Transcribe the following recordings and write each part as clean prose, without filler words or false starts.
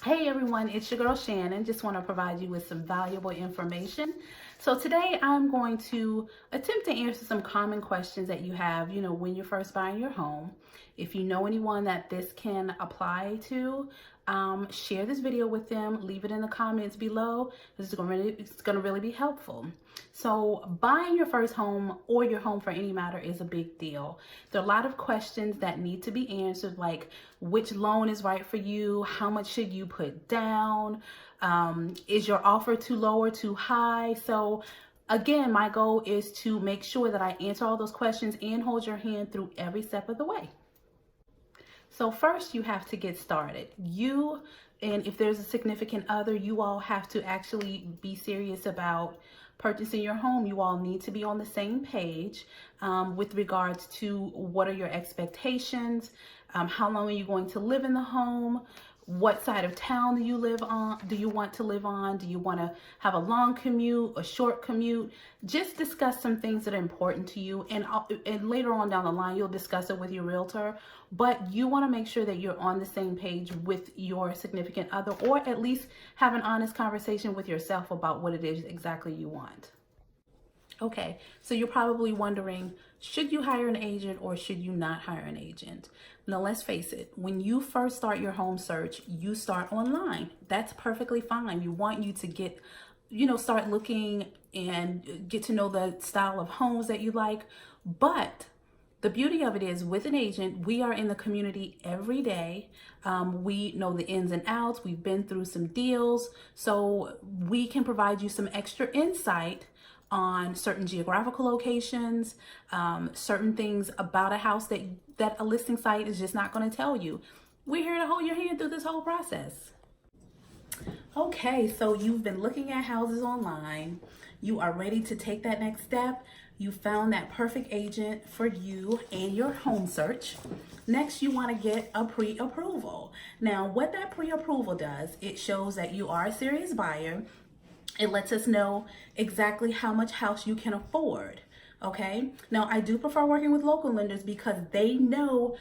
Hey everyone, it's your girl Shannon. Just want to provide you with some valuable information. So today I'm going to attempt to answer some common questions that you have, when you're first buying your home. If you know anyone that this can apply to, share this video with them, leave it in the comments below. It's going to really be helpful. So buying your first home or your home for any matter is a big deal. There are a lot of questions that need to be answered, like which loan is right for you, how much should you put down, is your offer too low or too high? So again, my goal is to make sure that I answer all those questions and hold your hand through every step of the way. So first you have to get started. And if there's a significant other, you all have to actually be serious about purchasing your home. You all need to be on the same page with regards to what are your expectations, how long are you going to live in the home, what side of town do you want to live on? Do you want to have a long commute, a short commute? Just discuss some things that are important to you, and later on down the line you'll discuss it with your realtor. But you want to make sure that you're on the same page with your significant other, or at least have an honest conversation with yourself about what it is exactly you want. Okay, so you're probably wondering, should you hire an agent or should you not hire an agent? Now, let's face it, when you first start your home search, you start online. That's perfectly fine. You want you to get, start looking and get to know the style of homes that you like. But the beauty of it is, with an agent, we are in the community every day. We know the ins and outs. We've been through some deals. So we can provide you some extra insight on certain geographical locations, certain things about a house that a listing site is just not going to tell you. We're here to hold your hand through this whole process. Okay, so you've been looking at houses online. You are ready to take that next step. You found that perfect agent for you and your home search. Next, you want to get a pre-approval. Now, what that pre-approval does, it shows that you are a serious buyer. It lets us know exactly how much house you can afford. Okay. Now, I do prefer working with local lenders because they know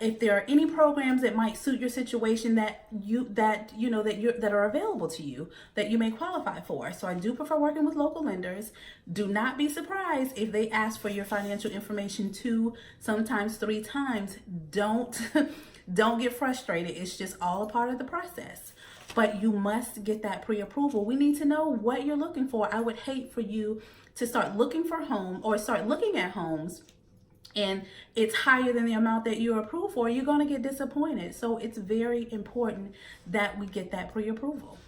if there are any programs that might suit your situation that are available to you that you may qualify for. So I do prefer working with local lenders. Do not be surprised if they ask for your financial information 2, sometimes 3 times. Don't get frustrated. It's just all a part of the process. But you must get that pre-approval. We need to know what you're looking for. I would hate for you to start looking for home or start looking at homes and it's higher than the amount that you're approved for. You're going to get disappointed. So it's very important that we get that pre-approval.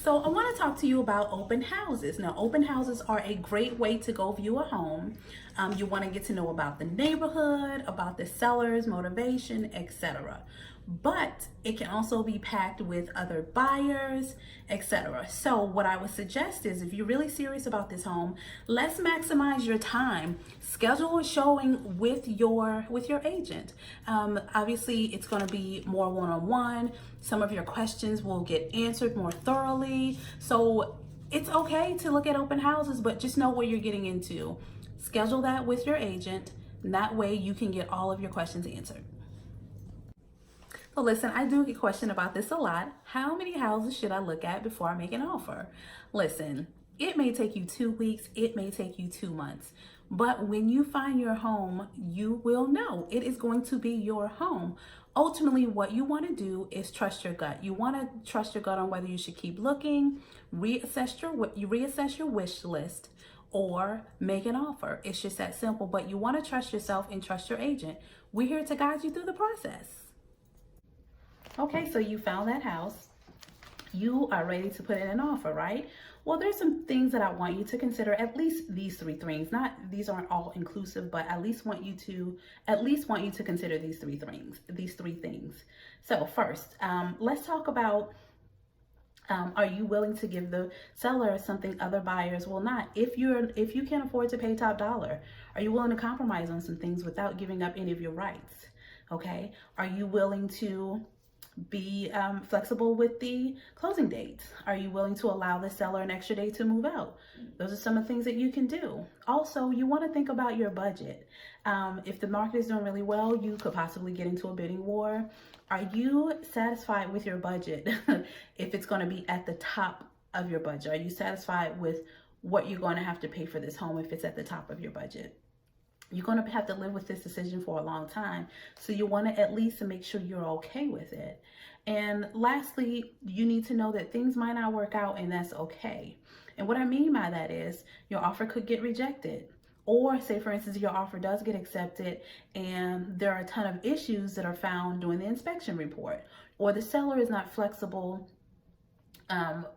So I want to talk to you about open houses. Now, open houses are a great way to go view a home. You want to get to know about the neighborhood, about the seller's motivation, etc. But it can also be packed with other buyers, etc. So what I would suggest is, if you're really serious about this home, let's maximize your time. Schedule a showing with your agent. Obviously, it's going to be more one-on-one. Some of your questions will get answered more thoroughly. So it's okay to look at open houses, but just know what you're getting into. Schedule that with your agent, and that way you can get all of your questions answered. So listen, I do get questioned about this a lot. How many houses should I look at before I make an offer? Listen, it may take you 2 weeks, it may take you 2 months, but when you find your home, you will know it is going to be your home. Ultimately, what you want to do is trust your gut. You want to trust your gut on whether you should keep looking, reassess your wish list, or make an offer. It's just that simple, but you want to trust yourself and trust your agent. We're here to guide you through the process. Okay, so you found that house. You are ready to put in an offer, right? Well, there's some things that I want you to consider, at least these 3 things. These aren't all inclusive, but at least want you to consider these 3 things. So first, let's talk about, are you willing to give the seller something other buyers will not? If you can't afford to pay top dollar, are you willing to compromise on some things without giving up any of your rights? Okay, are you willing to Be flexible with the closing dates. Are you willing to allow the seller an extra day to move out? Those are some of the things that you can do. Also, you want to think about your budget. If the market is doing really well, you could possibly get into a bidding war. Are you satisfied with your budget if it's going to be at the top of your budget? Are you satisfied with what you're going to have to pay for this home if it's at the top of your budget? You're going to have to live with this decision for a long time. So you want to at least make sure you're okay with it. And lastly, you need to know that things might not work out, and that's okay. And what I mean by that is your offer could get rejected. Or say, for instance, your offer does get accepted and there are a ton of issues that are found during the inspection report, or the seller is not flexible,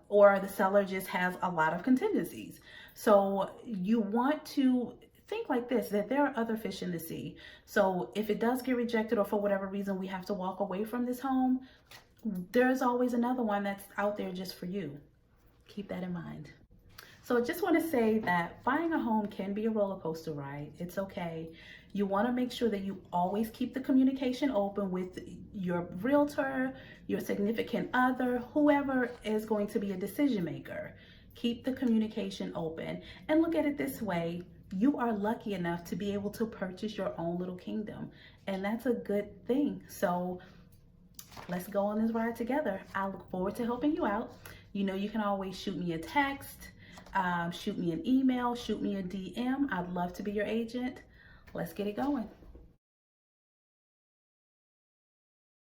or the seller just has a lot of contingencies. So you want to think like this, that there are other fish in the sea. So if it does get rejected, or for whatever reason we have to walk away from this home, there's always another one that's out there just for you. Keep that in mind. So I just want to say that buying a home can be a roller coaster ride. It's okay. You want to make sure that you always keep the communication open with your realtor, your significant other, whoever is going to be a decision maker. Keep the communication open and look at it this way. You are lucky enough to be able to purchase your own little kingdom, and that's a good thing. So let's go on this ride together. I look forward to helping you out. You know, you can always shoot me a text, shoot me an email, shoot me a DM. I'd love to be your agent. Let's get it going.